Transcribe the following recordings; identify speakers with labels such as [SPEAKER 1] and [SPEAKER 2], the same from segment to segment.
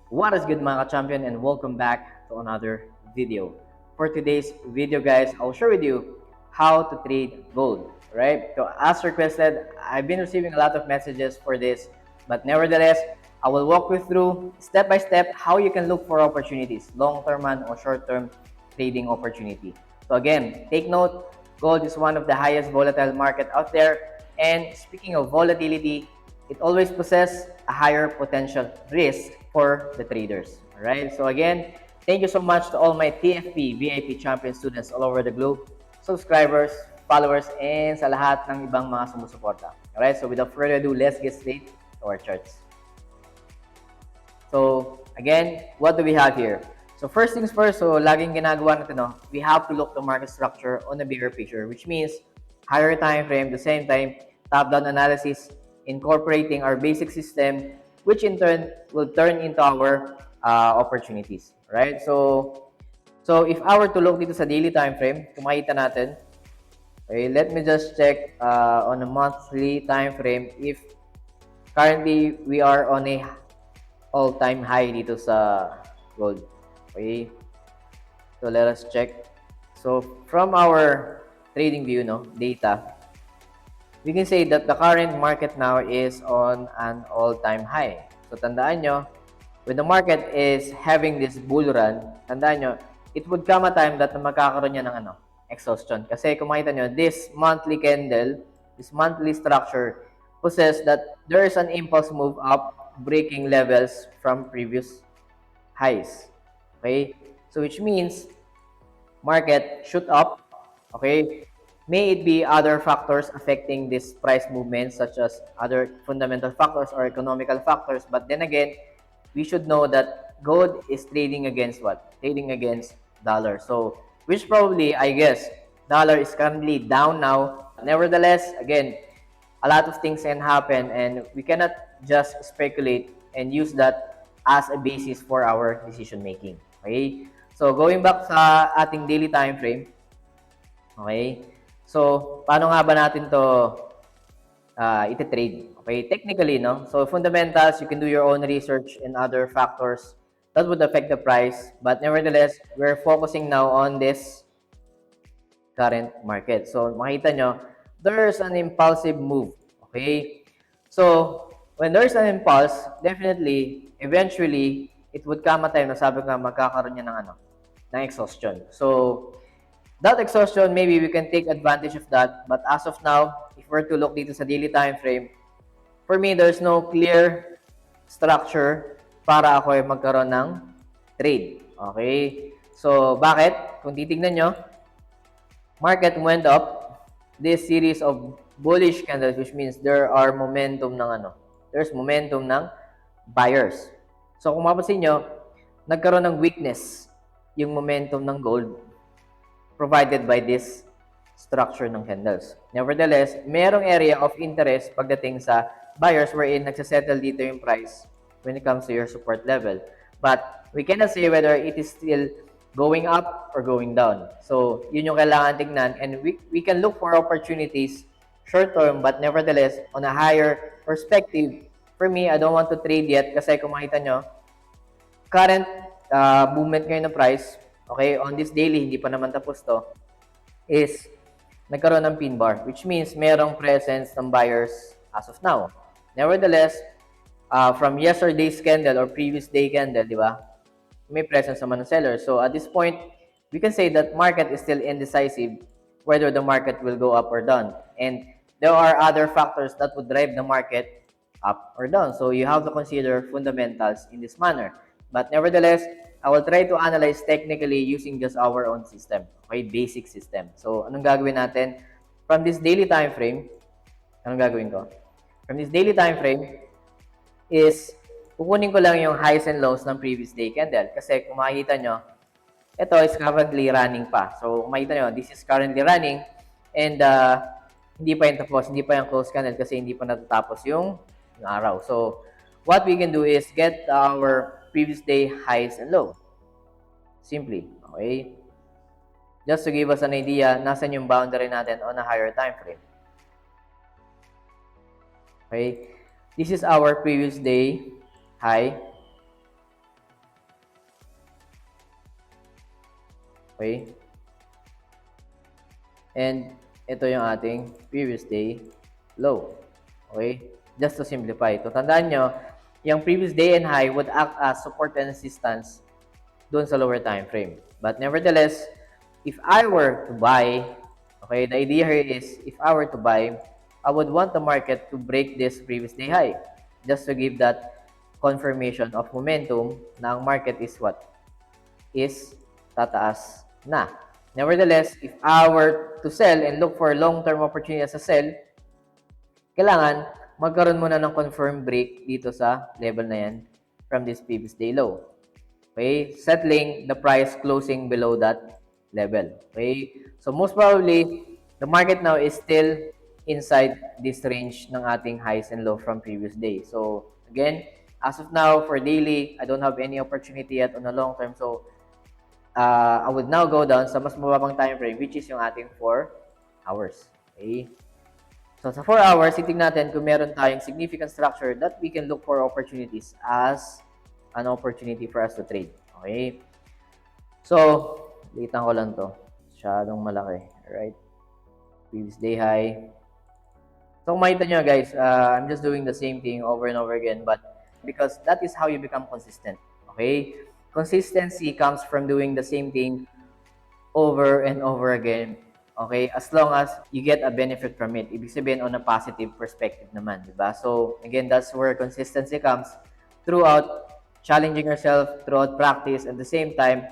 [SPEAKER 1] What is good mga champion, and welcome back to another video. For today's video guys, I'll share with you how to trade gold, right? So as requested, I've been receiving a lot of messages for this, but nevertheless, I will walk you through step by step how you can look for opportunities, long-term or short-term trading opportunity. So again, take note, gold is one of the highest volatile market out there, and speaking of volatility, it always possesses a higher potential risk for the traders. Alright, so again, thank you so much to all my TFP VIP champion students all over the globe, subscribers, followers, and sa lahat ng ibang mga sumusuporta. Alright, so without further ado, let's get straight to our charts. So again, what do we have here? So first things first, so laging ginagawa natin, no, we have to look the market structure on the bigger picture, which means higher time frame, the same time, top-down analysis, incorporating our basic system, which in turn will turn into our opportunities, right? So if I were to look dito sa daily time frame, kung makita natin, okay, let me just check on a monthly time frame if currently we are on a all-time high dito sa gold. Okay, so let us check. So from our trading view, no, data, we can say that the current market now is on an all-time high. So tandaan nyo, when the market is having this bull run, tandaan nyo, it would come a time that magkakaroon niya ng exhaustion. Kasi kung makita nyo, this monthly candle, this monthly structure, possess that there is an impulse move up, breaking levels from previous highs. Okay? So which means market shoot up. Okay? May it be other factors affecting this price movement, such as other fundamental factors or economical factors. But then again, we should know that gold is trading against what? Trading against dollar. So, which probably, I guess, dollar is currently down now. Nevertheless, again, a lot of things can happen and we cannot just speculate and use that as a basis for our decision making. Okay? So, going back sa ating daily time frame, okay? So, paano nga ba natin to iti-trade? Okay, technically, no? So, fundamentals, you can do your own research and other factors that would affect the price. But nevertheless, we're focusing now on this current market. So, makita nyo, there's an impulsive move. Okay? So, when there's an impulse, definitely, eventually, it would come a time na sabi ko nga magkakaroon niya ng exhaustion. So, that exhaustion, maybe we can take advantage of that. But as of now, if we're to look dito sa daily time frame, for me, there's no clear structure para ako ay magkaroon ng trade. Okay? So, bakit? Kung titignan nyo, market went up this series of bullish candles, which means there are momentum ng there's momentum ng buyers. So, kung mapasin nyo, nagkaroon ng weakness yung momentum ng gold provided by this structure ng candles. Nevertheless, merong area of interest pagdating sa buyers wherein nagsasettle dito yung price when it comes to your support level. But we cannot say whether it is still going up or going down. So, yun yung kailangan tignan. And we can look for opportunities short term, but nevertheless, on a higher perspective. For me, I don't want to trade yet kasi kung makita nyo, current movement ngayon ng price, okay, on this daily, hindi pa naman tapos to, is nagkaroon ng pin bar, which means merong presence ng buyers as of now. Nevertheless, from yesterday's candle or previous day candle, di ba, may presence naman ng sellers. So at this point, we can say that market is still indecisive whether the market will go up or down. And there are other factors that would drive the market up or down. So you have to consider fundamentals in this manner. But nevertheless, I will try to analyze technically using just our own system, okay, basic system. So, anong gagawin natin? From this daily time frame, anong gagawin ko? From this daily time frame is, kukunin ko lang yung highs and lows ng previous day candle. Kasi kung makikita nyo, ito is currently running pa. So, kung makikita nyo, this is currently running and hindi pa yung tapos, hindi pa yung close candle kasi hindi pa natatapos yung araw. So, what we can do is get our previous day highs and low. Simply, okay? Just to give us an idea, nasan yung boundary natin on a higher time frame. Okay? This is our previous day high. Okay? And ito yung ating previous day low. Okay? Just to simplify. So, tandaan nyo, yung previous day and high would act as support and resistance doon sa lower time frame. But nevertheless, if I were to buy, okay, the idea here is, if I were to buy, I would want the market to break this previous day high just to give that confirmation of momentum na ang market is what? Is tataas na. Nevertheless, if I were to sell and look for long-term opportunity as a sell, kailangan magkaroon muna ng confirmed break dito sa level na yan from this previous day low. Okay? Settling the price closing below that level. Okay? So, most probably, the market now is still inside this range ng ating highs and low from previous day. So, again, as of now, for daily, I don't have any opportunity yet on the long term. So, I would now go down sa mas mababang time frame, which is yung ating 4 hours. Okay? So, sa 4 hours, titignan natin kung meron tayong significant structure that we can look for opportunities as an opportunity for us to trade. Okay? So, litan ko lang to. Masyadong malaki. Alright? Previous day high. So, kung makita nyo guys, I'm just doing the same thing over and over again, but because that is how you become consistent. Okay? Consistency comes from doing the same thing over and over again. Okay? As long as you get a benefit from it. Ibig sabihin on a positive perspective naman. Diba? So, again, that's where consistency comes throughout challenging yourself, throughout practice, at the same time,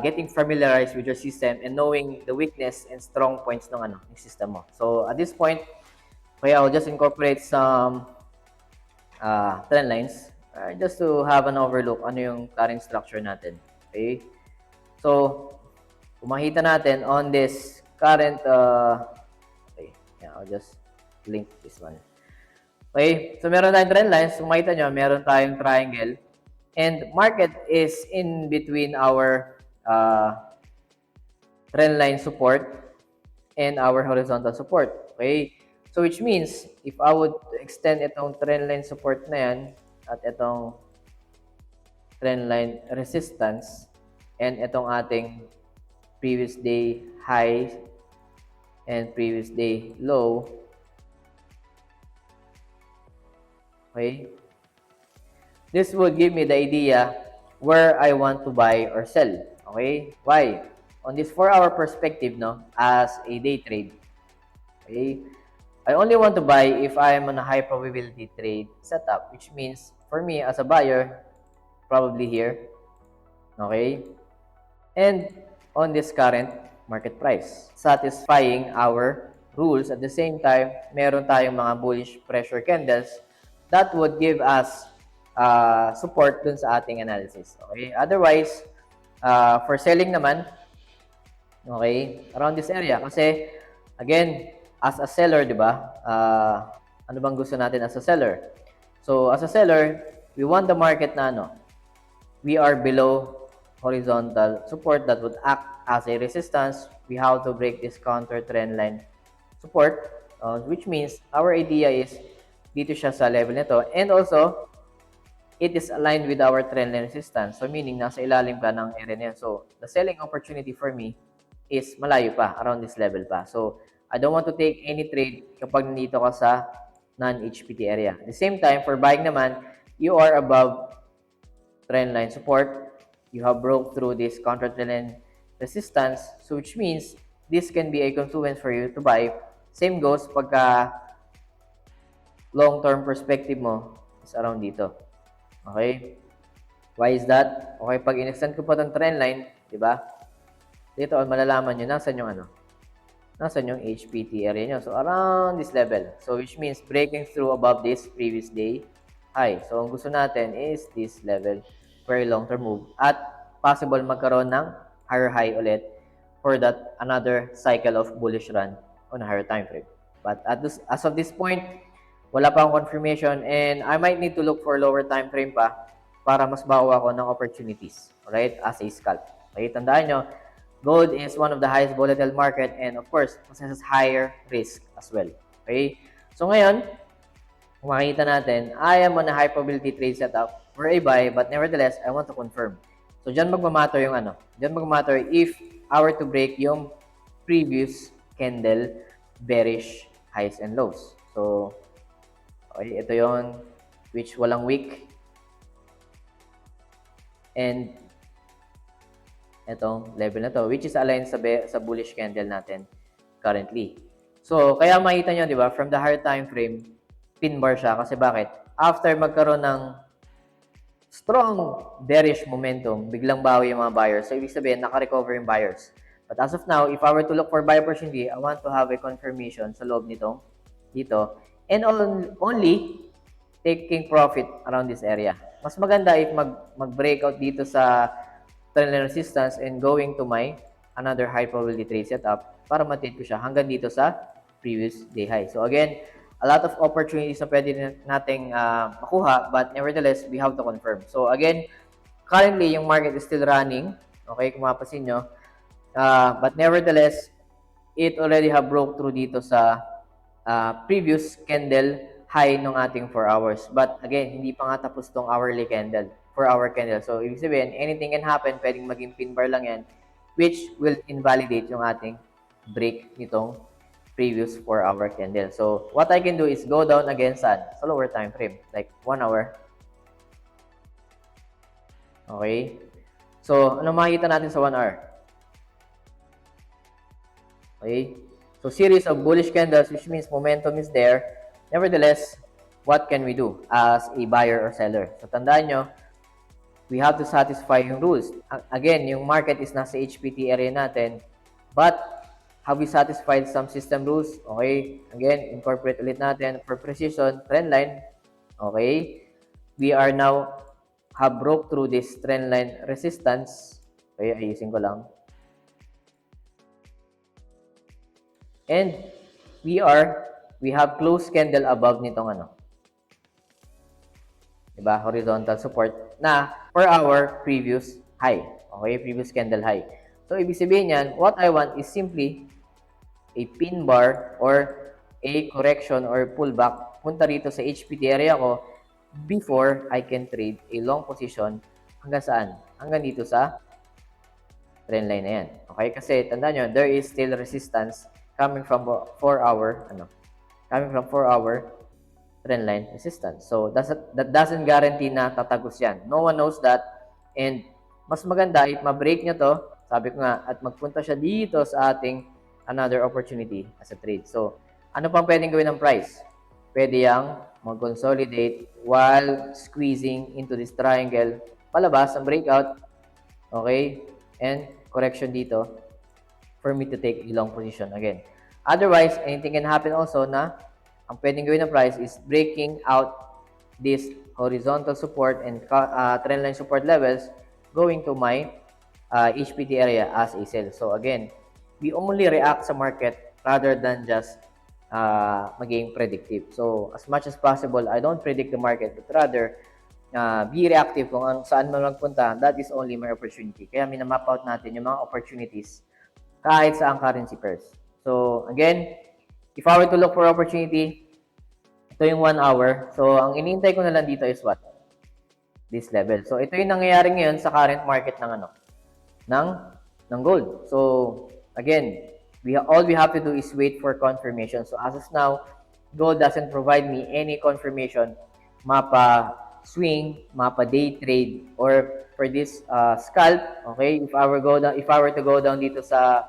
[SPEAKER 1] getting familiarized with your system and knowing the weakness and strong points ng system mo. So, at this point, okay, I'll just incorporate some trend lines just to have an overlook ano yung current structure natin. Okay? So, kung makita natin on this current, okay, yeah, I'll just link this one. Okay, so meron tayong trend lines. Kung makita nyo, meron tayong triangle. And market is in between our trend line support and our horizontal support. Okay, so which means, if I would extend itong trend line support na yan at itong trend line resistance and itong ating previous day high and previous day low. Okay? This will give me the idea where I want to buy or sell. Okay? Why? On this 4-hour perspective, no, as a day trade, okay, I only want to buy if I am on a high probability trade setup, which means for me as a buyer, probably here. Okay? And on this current market price, satisfying our rules. At the same time, meron tayong mga bullish pressure candles that would give us support dun sa ating analysis. Okay? Otherwise, for selling naman, okay, around this area. Kasi, again, as a seller, di ba? Ano bang gusto natin as a seller? So, as a seller, we want the market na we are below horizontal support that would act as a resistance. We have to break this counter trend line support, which means our idea is dito siya sa level nito, and also it is aligned with our trend line resistance. So meaning nasa ilalim ka ng area niya. So the selling opportunity for me is malayo pa, around this level pa. So I don't want to take any trade kapag nandito ka sa non-HPT area. At the same time, for buying naman, you are above trend line support. You have broke through this counter trend line resistance, so which means this can be a confluence for you to buy. Same goes pagka long-term perspective mo is around dito. Okay? Why is that? Okay, pag in-extend ko pa itong trend line, di ba? Dito, malalaman nyo, nasan yung HPT area nyo. So, around this level. So, which means breaking through above this previous day high. So, ang gusto natin is this level, very long-term move. At possible magkaroon ng higher high ulit for that another cycle of bullish run on a higher time frame. But as of this point, wala pa akong confirmation and I might need to look for lower time frame pa para mas makuha ko ng opportunities, alright, as a scalp. Okay, tandaan nyo, gold is one of the highest volatile market and of course, possesses higher risk as well. Okay, so ngayon, kung makikita natin, I am on a high probability trade setup for a buy, but nevertheless, I want to confirm. So, dyan magmamatter yung ano. Dyan magmamatter if our to break yung previous candle bearish highs and lows. So, okay, ito yon which walang wick. And itong level na to, which is aligned sa bullish candle natin currently. So, kaya makita nyo, di ba, from the higher time frame, pin bar siya. Kasi bakit? After magkaroon ng strong bearish momentum, biglang bawi yung mga buyers. So, ibig sabihin, naka-recover yung buyers. But as of now, if I were to look for buy opportunity, I want to have a confirmation sa loob nitong dito. And only taking profit around this area. Mas maganda if mag-breakout dito sa trendline resistance and going to my another high probability trade setup para ma-trade ko siya hanggang dito sa previous day high. So again, a lot of opportunities na pwede nating makuha, but nevertheless, we have to confirm. So again, currently, yung market is still running. Okay, kung mapasin nyo. But nevertheless, it already have broke through dito sa previous candle high ng ating 4 hours. But again, hindi pa nga tapos tong hourly candle, 4-hour candle. So, ibig sabihin, anything can happen, pwedeng maging pin bar lang yan, which will invalidate yung ating break nitong previous 4-hour candle. So, what I can do is go down again sa lower time frame, like 1 hour. Okay? So, ano makikita natin sa 1 hour? Okay? So, series of bullish candles, which means momentum is there. Nevertheless, what can we do as a buyer or seller? So, tandaan nyo, we have to satisfy yung rules. Again, yung market is nasa HPT area natin, but have we satisfied some system rules? Okay, again, incorporate ulit natin for precision, trend line. Okay, we are now have broke through this trend line resistance. Okay, ayusin ko lang. And we have closed candle above nitong ano. Diba? Horizontal support na per hour previous high. Okay? Previous candle high. So, ibig sabihin yan, what I want is simply a pin bar or a correction or pullback punta rito sa HPT area ko before I can trade a long position hanggang saan? Hanggang dito sa trend line na yan. Okay? Kasi, tandaan nyo, there is still resistance coming from 4-hour, coming from 4-hour trend line resistance. So, that doesn't guarantee na tatagos yan. No one knows that. And, mas maganda if ma-break nyo to, sabi ko nga, at magpunta siya dito sa ating another opportunity as a trade. So, ano pang pwedeng gawin ng price? Pwede yang mag-consolidate while squeezing into this triangle, palabas ang breakout, okay, and correction dito for me to take a long position again. Otherwise, anything can happen also na ang pwedeng gawin ng price is breaking out this horizontal support and trendline support levels going to my HPT area as a sell. So again, we only react sa market rather than just maging predictive. So as much as possible, I don't predict the market but rather be reactive kung saan man magpunta. That is only my opportunity. Kaya minamap out natin yung mga opportunities kahit sa ang currency pairs. So again, if I were to look for opportunity, ito yung 1 hour. So, ang inintay ko na lang dito is what? This level. So, ito yung nangyayari ngayon sa current market ng ng gold. So, again, all we have to do is wait for confirmation. So, as of now, gold doesn't provide me any confirmation, mapa swing, mapa day trade, or for this scalp, okay? If I were to go down dito sa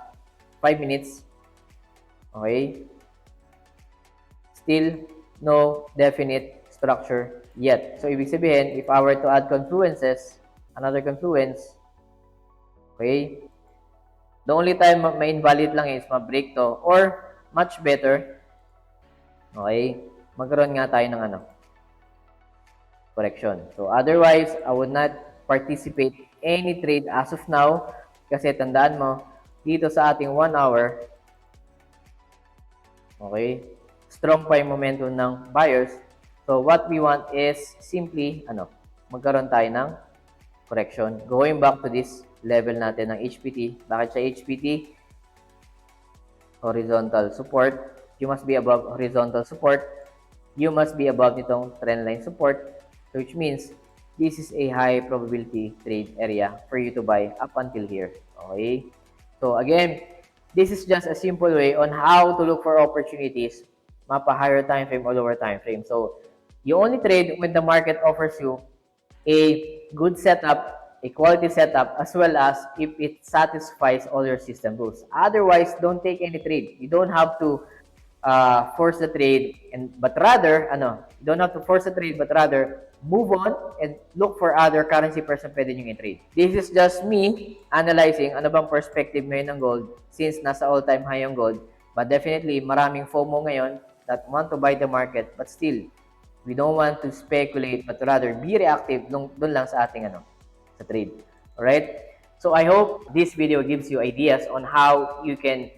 [SPEAKER 1] 5 minutes, okay? Still no definite structure yet. So, ibig sabihin, if I were to add confluences, another confluence, okay, the only time may invalid lang is ma-break to, or much better, okay, magkaroon nga tayo ng correction. So, otherwise, I would not participate any trade as of now, kasi tandaan mo, dito sa ating 1 hour, okay, strong pa yung momentum ng buyers. So, what we want is simply, magkaroon tayo ng correction. Going back to this level natin ng HPT. Bakit siya HPT? Horizontal support. You must be above horizontal support. You must be above nitong trend line support. So, which means, this is a high probability trade area for you to buy up until here. Okay? So again, this is just a simple way on how to look for opportunities, mapa higher time frame or lower time frame. So you only trade when the market offers you a good setup, a quality setup, as well as if it satisfies all your system rules. Otherwise, don't take any trade. You don't have to force the trade, but rather, you don't have to force the trade, but rather move on and look for other currency pairs na pwede nyo i-trade. This is just me analyzing ano bang perspective ngayon ng gold since nasa all-time high yung gold. But definitely, maraming FOMO ngayon that want to buy the market, but still, we don't want to speculate, but rather be reactive dun lang sa ating sa trade. Alright? So I hope this video gives you ideas on how you can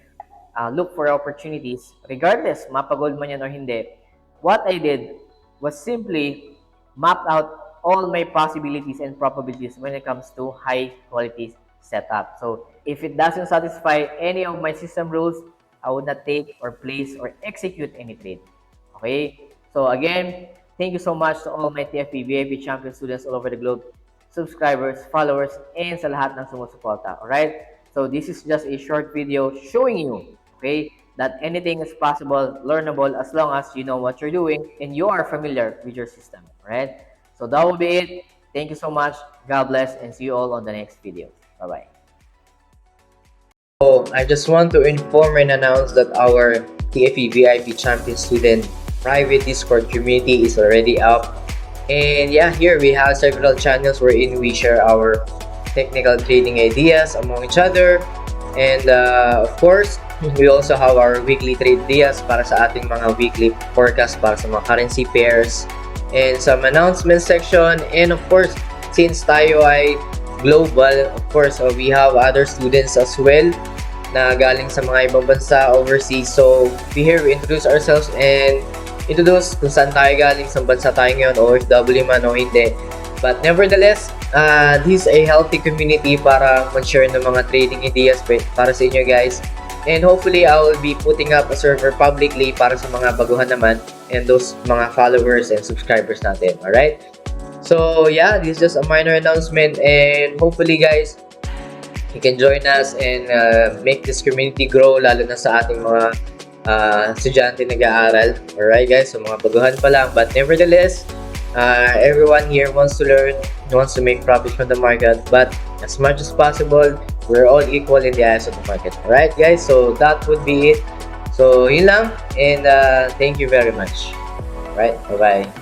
[SPEAKER 1] look for opportunities regardless mapagold man yan or hindi. What I did was simply map out all my possibilities and probabilities when it comes to high quality setup. So if it doesn't satisfy any of my system rules, I would not take or place or execute any trade. Okay? So again, thank you so much to all my TFP VIP champion students all over the globe, subscribers, followers, and sa lahat ng sumusuporta. Alright? So this is just a short video showing you, okay, that anything is possible, learnable, as long as you know what you're doing and you are familiar with your system. Alright? So that will be it. Thank you so much. God bless and see you all on the next video. Bye-bye.
[SPEAKER 2] So I just want to inform and announce that our TFE VIP champion student private Discord community is already up. And yeah, here we have several channels wherein we share our technical trading ideas among each other. And of course, we also have our weekly trade ideas para sa ating mga weekly forecast para sa mga currency pairs. And some announcement section. And of course, since tayo ay global, of course, we have other students as well na galing sa mga ibang bansa overseas. So here we introduce ourselves and introduce kung saan tayo galing, sa bansa tayo ngayon, OFW man o hindi. But nevertheless, this is a healthy community para mag-share ng mga trading ideas para sa inyo guys. And hopefully, I will be putting up a server publicly para sa mga baguhan naman and those mga followers and subscribers natin. Alright? So yeah, this is just a minor announcement and hopefully guys, you can join us and make this community grow lalo na sa ating mga estudyante nag-aaral. Alright guys, so mga baguhan pa lang. But nevertheless, everyone here wants to learn, wants to make profit from the market. But as much as possible, we're all equal in the eyes of the market. Alright guys, so that would be it. So yun lang and thank you very much. Alright, bye-bye.